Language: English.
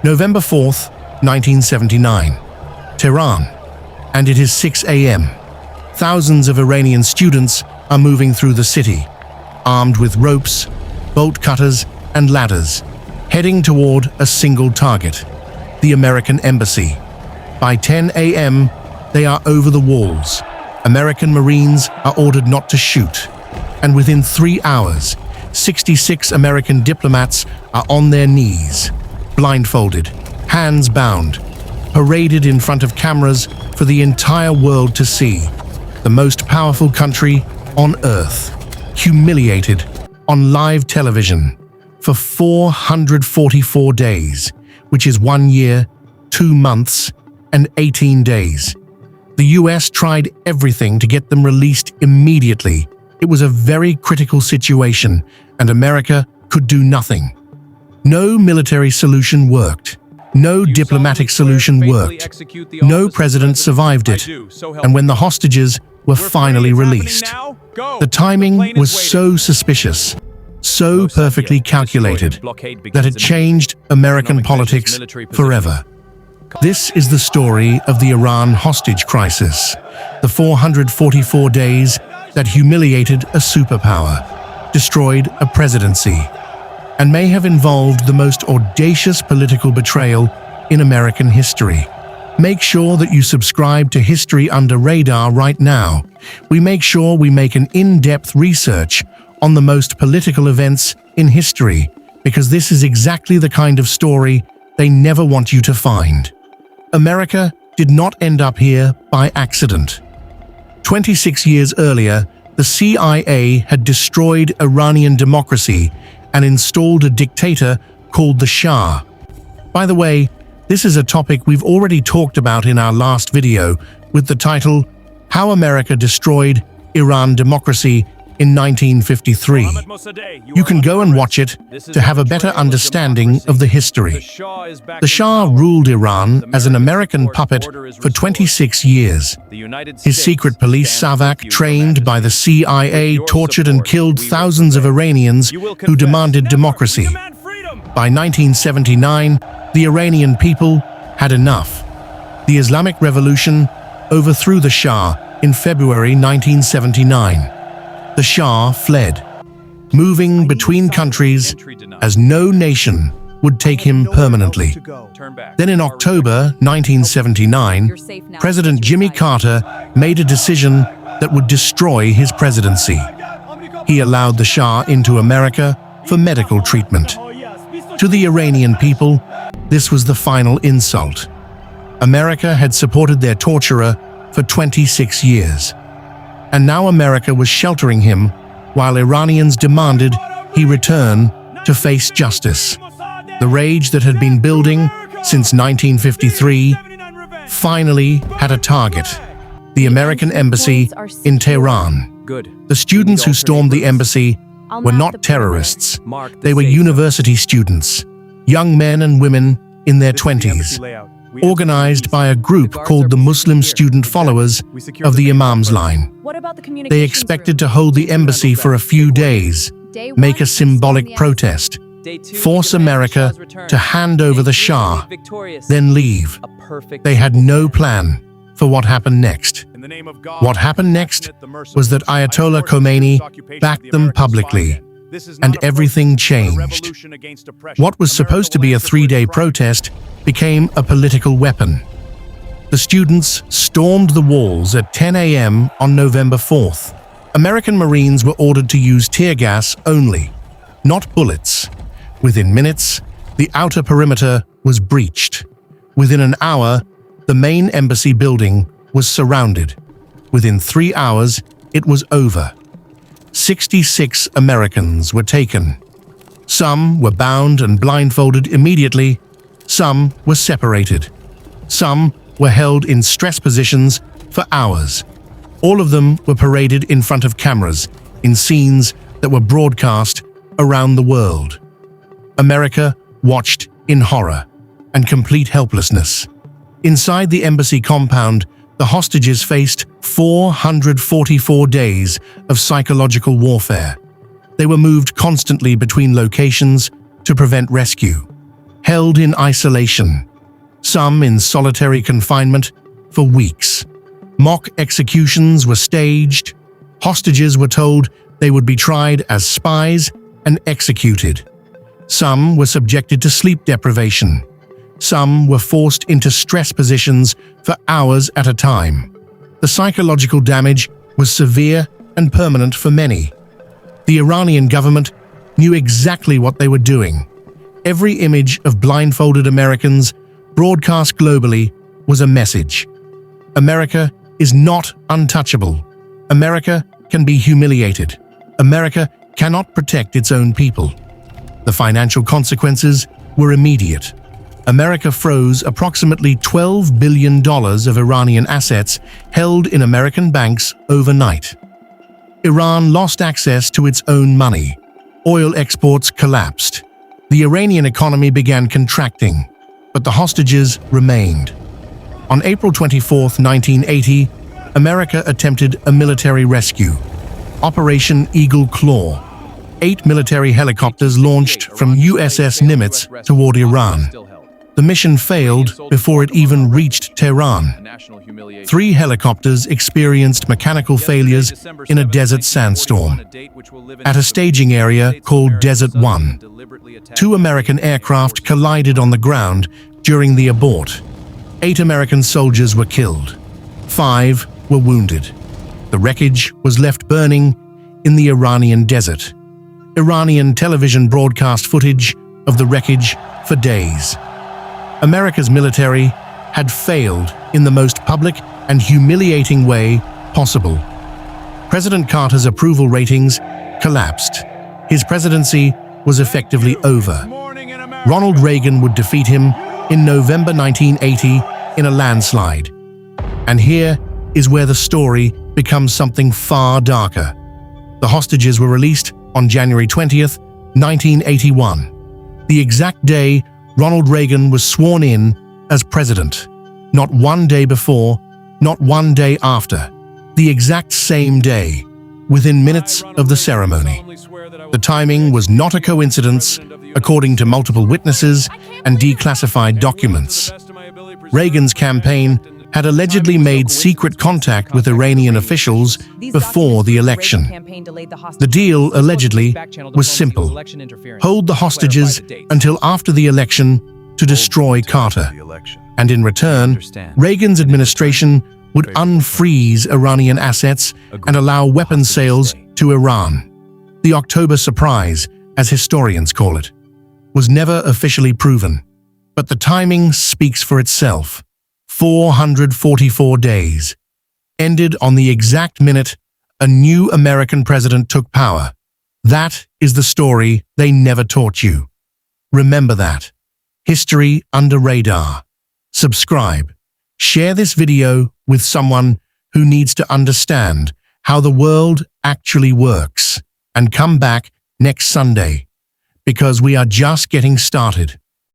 November 4th, 1979. Tehran. And it is 6 a.m. Thousands of Iranian students are moving through the city, armed with ropes, bolt cutters, and ladders, heading toward a single target, the American embassy. By 10 a.m., they are over the walls. American Marines are ordered not to shoot. And within 3 hours, 66 American diplomats are on their knees, blindfolded, hands bound, paraded in front of cameras for the entire world to see. The most powerful country on earth, humiliated on live television for 444 days, which is 1 year, 2 months, and 18 days. The US tried everything to get them released immediately. It was a very critical situation, and America could do nothing. No military solution worked. No diplomatic solution worked. No president survived it. And when the hostages were finally released, the timing was so suspicious, so perfectly calculated, that it changed American politics forever. This is the story of the Iran hostage crisis, the 444 days that humiliated a superpower, destroyed a presidency, and may have involved the most audacious political betrayal in American history. Make sure that you subscribe to History Under Radar right now. We make sure we make an in-depth research on the most political events in history, because this is exactly the kind of story they never want you to find. America did not end up here by accident. 26 years earlier, the CIA had destroyed Iranian democracy and installed a dictator called the Shah. By the way, this is a topic we've already talked about in our last video with the title, How America Destroyed Iran Democracy in 1953. You can go and watch it to have a better understanding of the history. The Shah ruled Iran as an American puppet for 26 years. His secret police Savak, trained by the CIA, tortured and killed thousands of Iranians who demanded democracy. By 1979, the Iranian people had enough. The Islamic Revolution overthrew the Shah in February 1979. The Shah fled, moving between countries as no nation would take him permanently. Then in October 1979, President Jimmy Carter made a decision that would destroy his presidency. He allowed the Shah into America for medical treatment. To the Iranian people, this was the final insult. America had supported their torturer for 26 years. And now America was sheltering him while Iranians demanded he return to face justice. The rage that had been building since 1953 finally had a target: the American embassy in Tehran. The students who stormed the embassy were not terrorists. They were university students, young men and women in their 20s, organized by a group called the Muslim Student Followers of the Imam's Line. They expected to hold the embassy for a few days, make a symbolic protest, force America to hand over the Shah, then leave. They had no plan for what happened next. What happened next was that Ayatollah Khomeini backed them publicly, and everything changed. What was supposed to be a 3-day protest became a political weapon. The students stormed the walls at 10 a.m. on November 4th. American Marines were ordered to use tear gas only, not bullets. Within minutes, the outer perimeter was breached. Within an hour, the main embassy building was surrounded. Within 3 hours, it was over. 66 Americans were taken. Some were bound and blindfolded immediately. Some were separated. Some were held in stress positions for hours. All of them were paraded in front of cameras in scenes that were broadcast around the world. America watched in horror and complete helplessness. Inside the embassy compound, the hostages faced 444 days of psychological warfare. They were moved constantly between locations to prevent rescue, held in isolation, some in solitary confinement for weeks. Mock executions were staged. Hostages were told they would be tried as spies and executed. Some were subjected to sleep deprivation. Some were forced into stress positions for hours at a time. The psychological damage was severe and permanent for many. The Iranian government knew exactly what they were doing. Every image of blindfolded Americans broadcast globally was a message. America is not untouchable. America can be humiliated. America cannot protect its own people. The financial consequences were immediate. America froze approximately $12 billion of Iranian assets held in American banks overnight. Iran lost access to its own money. Oil exports collapsed. The Iranian economy began contracting, but the hostages remained. On April 24, 1980, America attempted a military rescue, Operation Eagle Claw. 8 military helicopters launched from USS Nimitz toward Iran. The mission failed before it even reached Tehran. 3 helicopters experienced mechanical failures in a desert sandstorm. At a staging area called Desert 1, 2 American aircraft collided on the ground during the abort. 8 American soldiers were killed. 5 were wounded. The wreckage was left burning in the Iranian desert. Iranian television broadcast footage of the wreckage for days. America's military had failed in the most public and humiliating way possible. President Carter's approval ratings collapsed. His presidency was effectively over. Ronald Reagan would defeat him in November 1980 in a landslide. And here is where the story becomes something far darker. The hostages were released on January 20th, 1981, the exact day Ronald Reagan was sworn in as president. Not one day before, not one day after, the exact same day, within minutes of the ceremony. The timing was not a coincidence, according to multiple witnesses and declassified documents. Reagan's campaign had allegedly made secret contact with Iranian officials before the election. The deal, allegedly, was simple: hold the hostages until after the election to destroy Carter. And in return, Reagan's administration would unfreeze Iranian assets and allow weapons sales to Iran. The October surprise, as historians call it, was never officially proven. But the timing speaks for itself. 444 days, ended on the exact minute a new American president took power. That is the story they never taught you. Remember that. History under radar. Subscribe. Share this video with someone who needs to understand how the world actually works. And come back next Sunday, because we are just getting started.